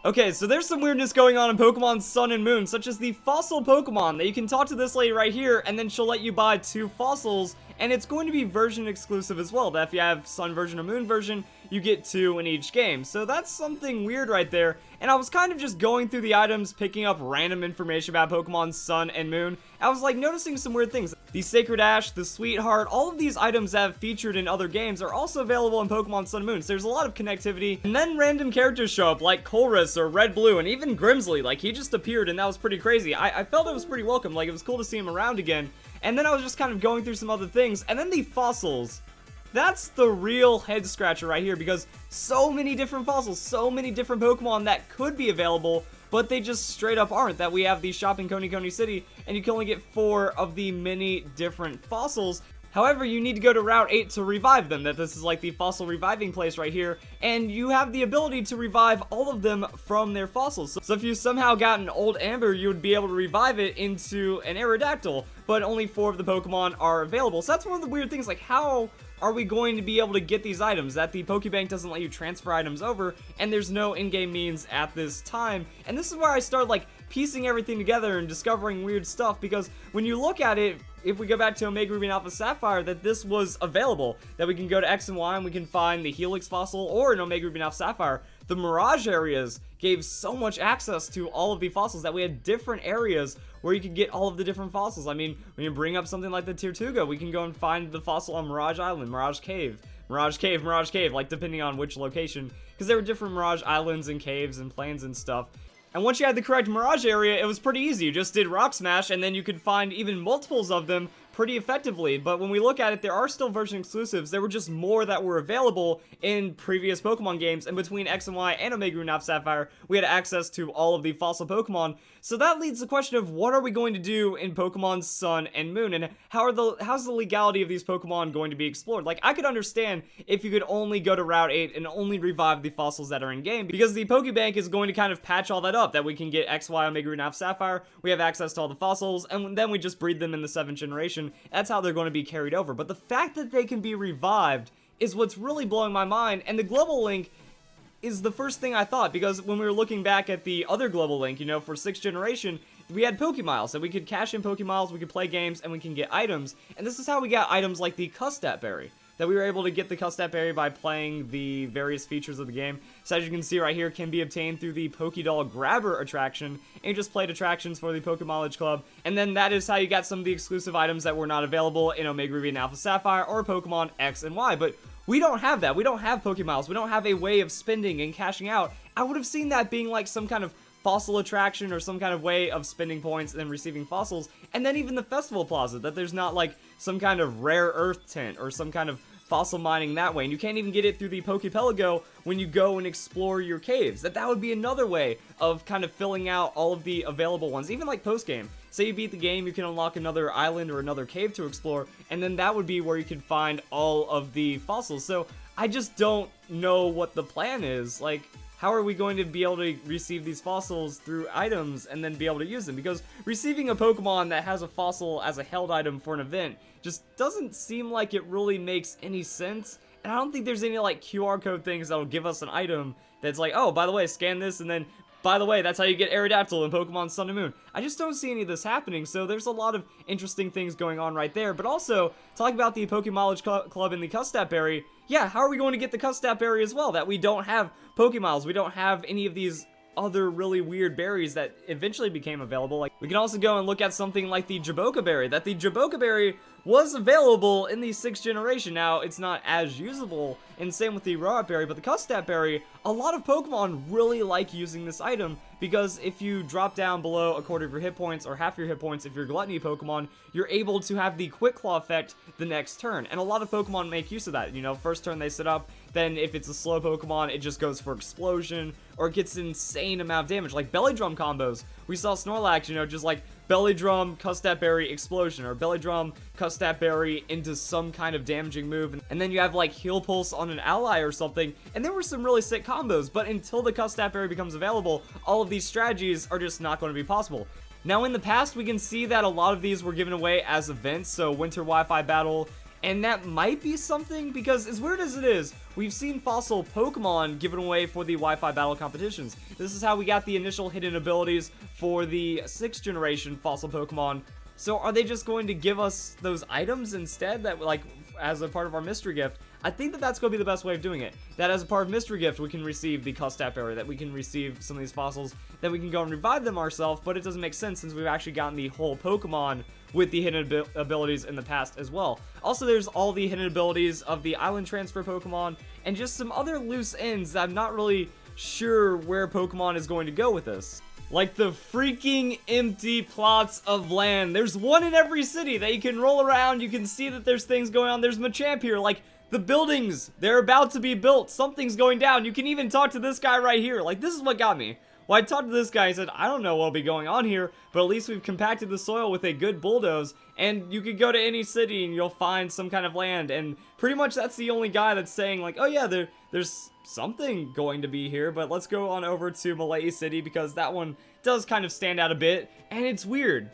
Okay, so there's some weirdness going on in Pokemon Sun and Moon, such as the fossil Pokemon, that you can talk to this lady right here, and then she'll let you buy 2 fossils, and it's going to be version exclusive as well, that if you have Sun version or Moon version, you get 2 in each game. So that's something weird right there, and I was kind of just going through the items, picking up random information about Pokemon Sun and Moon. I was like noticing some weird things. The Sacred Ash, the Sweetheart, all of these items that have featured in other games are also available in Pokemon Sun and Moon, so there's a lot of connectivity. And then random characters show up, like Colress or Red Blue, and even Grimsley. Like, he just appeared, and that was pretty crazy. I felt it was pretty welcome, like, it was cool to see him around again. And then I was just kind of going through some other things, and then the fossils. That's the real head scratcher right here, because so many different fossils, so many different Pokemon that could be available, but they just straight up aren't. That we have the shop in Coney City, and you can only get 4 of the many different fossils. However, you need to go to Route 8 to revive them, that this is like the fossil reviving place right here, and you have the ability to revive all of them from their fossils. So if you somehow got an old Amber, you would be able to revive it into an Aerodactyl, but only 4 of the Pokemon are available. So that's one of the weird things, like how are we going to be able to get these items? That the Pokebank doesn't let you transfer items over, and there's no in-game means at this time. And this is where I started like piecing everything together and discovering weird stuff, because when you look at it, if we go back to Omega Ruby and Alpha Sapphire, that this was available, that we can go to X and Y and we can find the Helix fossil, or in Omega Ruby and Alpha Sapphire, the Mirage areas gave so much access to all of the fossils that we had different areas where you could get all of the different fossils. I mean, when you bring up something like the Tirtuga, we can go and find the fossil on Mirage Island, Mirage Cave, like depending on which location, because there were different Mirage Islands and caves and plains and stuff. And once you had the correct Mirage area, it was pretty easy. You just did Rock Smash, and then you could find even multiples of them pretty effectively. But when we look at it, there are still version exclusives. There were just more that were available in previous Pokemon games, and between X and Y and Omega Ruby and Alpha Sapphire, we had access to all of the fossil Pokemon. So that leads to the question of what are we going to do in Pokemon Sun and Moon, and how's the legality of these Pokemon going to be explored? Like, I could understand if you could only go to Route 8 and only revive the fossils that are in game, because the Pokebank is going to kind of patch all that up, that we can get X, Y, Omega Ruby and Alpha Sapphire, we have access to all the fossils, and then we just breed them in the 7th generation. That's how they're going to be carried over. But the fact that they can be revived is what's really blowing my mind, and the Global Link is the first thing I thought, because when we were looking back at the other Global Link, you know, for 6th generation, we had Pokemiles, so we could cash in Pokemiles, we could play games, and we can get items, and this is how we got items like the Custat Berry, that we were able to get the Custat Berry by playing the various features of the game. So as you can see right here, can be obtained through the Pokédoll Grabber attraction, and you just played attractions for the Pokemon Club, and then that is how you got some of the exclusive items that were not available in Omega Ruby and Alpha Sapphire or Pokemon X and Y, but we don't have that. We don't have Pokemiles. We don't have a way of spending and cashing out. I would have seen that being like some kind of fossil attraction or some kind of way of spending points and then receiving fossils, and then even the Festival Plaza, that there's not like some kind of rare earth tent or some kind of fossil mining that way, and you can't even get it through the Pokepelago when you go and explore your caves. That would be another way of kind of filling out all of the available ones, even like post-game. Say you beat the game, you can unlock another island or another cave to explore, and then that would be where you could find all of the fossils. So I just don't know what the plan is. Like, how are we going to be able to receive these fossils through items and then be able to use them? Because receiving a Pokemon that has a fossil as a held item for an event just doesn't seem like it really makes any sense. And I don't think there's any like QR code things that'll give us an item that's like, oh, by the way, scan this, and then by the way, that's how you get Aerodactyl in Pokemon Sun and Moon. I just don't see any of this happening, so there's a lot of interesting things going on right there. But also, talking about the Pokemon Club and the Custat Berry, yeah, how are we going to get the Custat Berry as well? That we don't have Pokemiles, we don't have any of these other really weird berries that eventually became available. Like, we can also go and look at something like the Jaboca Berry, that the Jaboca Berry was available in the 6th generation. Now, it's not as usable, and same with the Roat Berry, but the Custat Berry, a lot of Pokemon really like using this item, because if you drop down below a quarter of your hit points, or half your hit points if you're Gluttony Pokemon, you're able to have the Quick Claw effect the next turn, and a lot of Pokemon make use of that. You know, first turn they sit up, then if it's a slow Pokemon, it just goes for Explosion, or it gets an insane amount of damage, like Belly Drum combos. We saw Snorlax, you know, just like Belly Drum, Custat Berry, Explosion, or Belly Drum, Custat Berry into some kind of damaging move, and then you have like Heal Pulse on an ally or something, and there were some really sick combos, but until the Custat Berry becomes available, all of these strategies are just not going to be possible. Now, in the past, we can see that a lot of these were given away as events, so Winter Wi-Fi Battle And that might be something, because as weird as it is, we've seen fossil Pokemon given away for the Wi-Fi battle competitions. This is how we got the initial hidden abilities for the 6th generation fossil Pokemon. So are they just going to give us those items instead, that like as a part of our mystery gift? I think that that's going to be the best way of doing it. That as a part of mystery gift, we can receive the Custap area, that we can receive some of these fossils, then we can go and revive them ourselves, but it doesn't make sense since we've actually gotten the whole Pokemon with the hidden abilities in the past as well. Also, there's all the hidden abilities of the island transfer Pokemon, and just some other loose ends that I'm not really sure where Pokemon is going to go with this. Like the freaking empty plots of land. There's one in every city that you can roll around, you can see that there's things going on. There's Machamp here, like, the buildings, they're about to be built, something's going down. You can even talk to this guy right here. Like, this is what got me. Well, I talked to this guy, he said, I don't know what'll be going on here, but at least we've compacted the soil with a good bulldoze, and you could go to any city and you'll find some kind of land, and pretty much that's the only guy that's saying, like, oh yeah, there's something going to be here, but let's go on over to Malay City, because that one does kind of stand out a bit, and it's weird.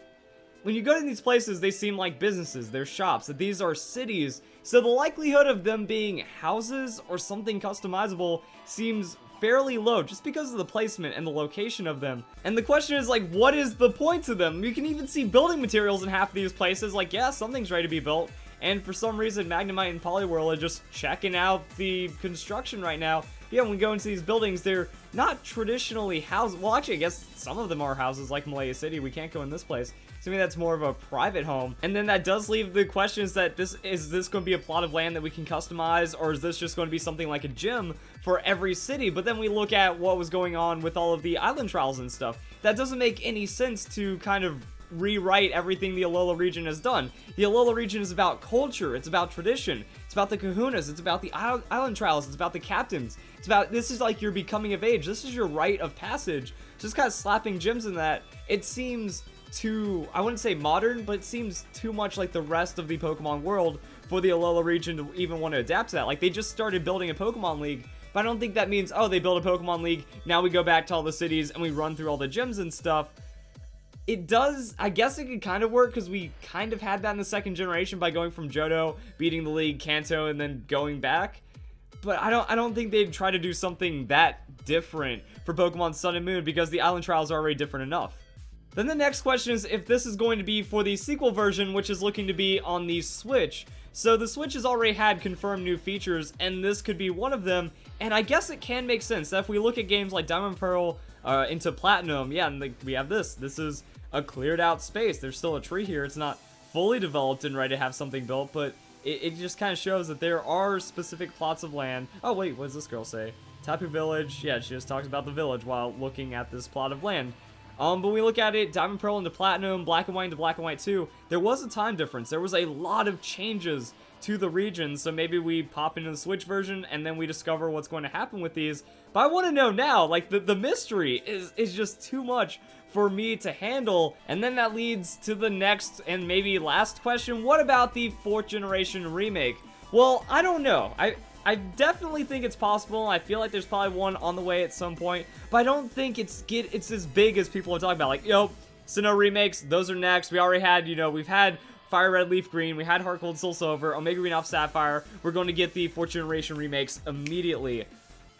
When you go to these places, they seem like businesses, they're shops, that these are cities, so the likelihood of them being houses or something customizable seems fairly low, just because of the placement and the location of them. And the question is, like, what is the point to them? You can even see building materials in half of these places, like, yeah, something's ready to be built, and for some reason, Magnemite and Poliwhirl are just checking out the construction right now. Yeah, when we go into these buildings, they're not traditionally houses. Well, actually, I guess some of them are houses, like Malaya City. We can't go in this place. So maybe that's more of a private home. And then that does leave the questions that is this going to be a plot of land that we can customize, or is this just going to be something like a gym for every city? But then we look at what was going on with all of the island trials and stuff. That doesn't make any sense to kind of rewrite everything the Alola region has done. The Alola region is about culture, it's about tradition, it's about the kahunas, it's about the island trials, it's about the captains, it's about, this is like you're becoming of age, this is your rite of passage. Just kind of slapping gyms in that, it seems too, I wouldn't say modern, but it seems too much like the rest of the Pokemon world for the Alola region to even want to adapt to that. Like, they just started building a Pokemon League, but I don't think that means, oh, they built a Pokemon League, now we go back to all the cities and we run through all the gyms and stuff. It does, I guess it could kind of work, because we kind of had that in the 2nd generation by going from Johto, beating the league, Kanto, and then going back. But I don't think they'd try to do something that different for Pokemon Sun and Moon, because the island trials are already different enough. Then the next question is if this is going to be for the sequel version, which is looking to be on the Switch. So the Switch has already had confirmed new features, and this could be one of them, and I guess it can make sense that if we look at games like Diamond and Pearl into Platinum, yeah, and we have this is a cleared out space. There's still a tree here. It's not fully developed and ready to have something built, but it just kind of shows that there are specific plots of land. Oh wait, what does this girl say? Tapu Village. Yeah, she just talks about the village while looking at this plot of land. But when we look at it, Diamond Pearl into Platinum, Black and White into Black and White 2, there was a time difference. There was a lot of changes to the region, so maybe we pop into the Switch version and then we discover what's going to happen with these. But I want to know now, like, the mystery is just too much for me to handle. And then that leads to the next and maybe last question. What about the 4th generation remake? Well, I don't know. I definitely think it's possible. I feel like there's probably one on the way at some point, but I don't think it's as big as people are talking about. Like, yo, Sinnoh remakes, those are next. We already had, we've had Fire Red, Leaf Green, we had Heart Gold, Soul Silver, Omega Green, Alpha Sapphire. We're going to get the 4th generation remakes immediately.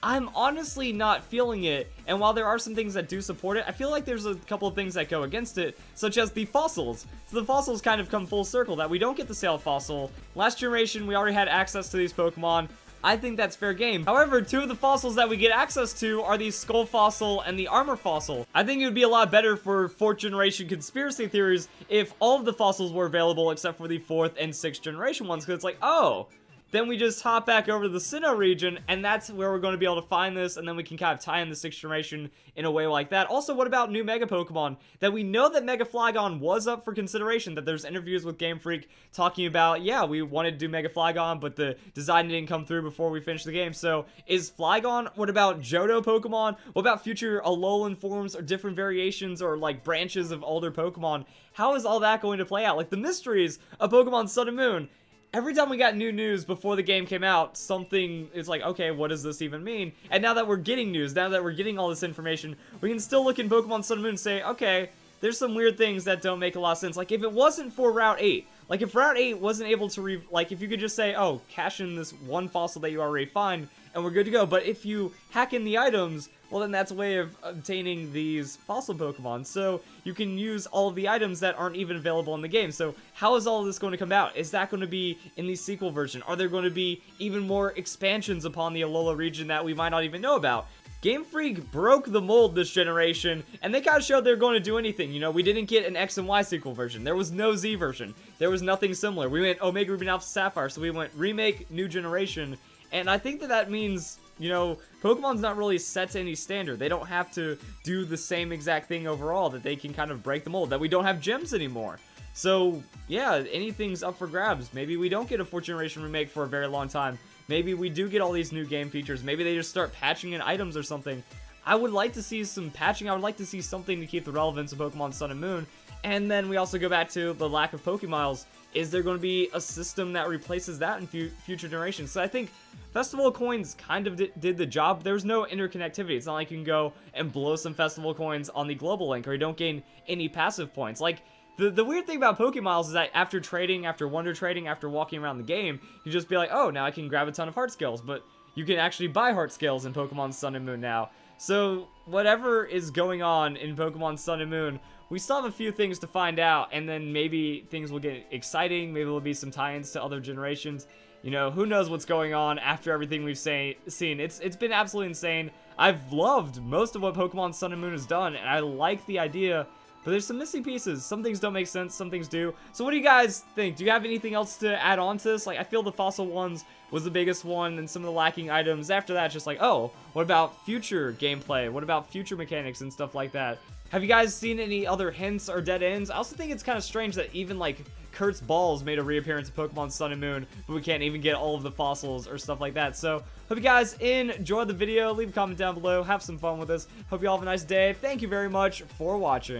I'm honestly not feeling it, and while there are some things that do support it, I feel like there's a couple of things that go against it, such as the fossils. So the fossils kind of come full circle, that we don't get the Sail Fossil. Last generation, we already had access to these Pokemon. I think that's fair game. However, 2 of the fossils that we get access to are the Skull Fossil and the Armor Fossil. I think it would be a lot better for 4th generation conspiracy theories if all of the fossils were available except for the 4th and 6th generation ones, because it's like, oh, then we just hop back over to the Sinnoh region, and that's where we're going to be able to find this, and then we can kind of tie in the 6th generation in a way like that. Also, what about new Mega Pokemon? That we know that Mega Flygon was up for consideration, that there's interviews with Game Freak talking about, yeah, we wanted to do Mega Flygon, but the design didn't come through before we finished the game. So, is Flygon? What about Johto Pokemon? What about future Alolan forms or different variations or, like, branches of older Pokemon? How is all that going to play out? Like, the mysteries of Pokemon Sun and Moon. Every time we got new news before the game came out, something is like, okay, what does this even mean? And now that we're getting news, now that we're getting all this information, we can still look in Pokemon Sun and Moon and say, okay, there's some weird things that don't make a lot of sense. Like, if it wasn't for Route 8, Like, if Route 8 wasn't able to, like, if you could just say, oh, cash in this one fossil that you already find, and we're good to go. But if you hack in the items, well, then that's a way of obtaining these fossil Pokemon. So you can use all of the items that aren't even available in the game. So how is all of this going to come out? Is that going to be in the sequel version? Are there going to be even more expansions upon the Alola region that we might not even know about? Game Freak broke the mold this generation, and they kind of showed they're going to do anything. You know, we didn't get an X and Y sequel version. There was no Z version. There was nothing similar. We went Omega Ruby and Alpha Sapphire, so we went remake, new generation, and I think that means, you know, Pokemon's not really set to any standard. They don't have to do the same exact thing overall, that they can kind of break the mold, that we don't have gyms anymore. So, yeah, anything's up for grabs. Maybe we don't get a 4th generation remake for a very long time. Maybe we do get all these new game features. Maybe they just start patching in items or something. I would like to see some patching. I would like to see something to keep the relevance of Pokemon Sun and Moon. And then we also go back to the lack of Pokemiles. Is there going to be a system that replaces that in future generations? So I think Festival Coins kind of did the job. There's no interconnectivity. It's not like you can go and blow some Festival Coins on the global link, or you don't gain any passive points. Like, the weird thing about Pokemiles is that after trading, after Wonder Trading, after walking around the game, you just be like, oh, now I can grab a ton of Heart Scales, but you can actually buy Heart Scales in Pokemon Sun and Moon now. So whatever is going on in Pokemon Sun and Moon, we still have a few things to find out, and then maybe things will get exciting, maybe there'll be some tie-ins to other generations. You know, who knows what's going on after everything we've seen. It's been absolutely insane. I've loved most of what Pokemon Sun and Moon has done, and I like the idea. But there's some missing pieces. Some things don't make sense, some things do. So what do you guys think? Do you have anything else to add on to this? Like, I feel the fossil ones was the biggest one, and some of the lacking items. After that, just like, oh, what about future gameplay? What about future mechanics and stuff like that? Have you guys seen any other hints or dead ends? I also think it's kind of strange that even, like, Kurt's balls made a reappearance in Pokemon Sun and Moon, but we can't even get all of the fossils or stuff like that. So, hope you guys enjoyed the video. Leave a comment down below. Have some fun with this. Hope you all have a nice day. Thank you very much for watching.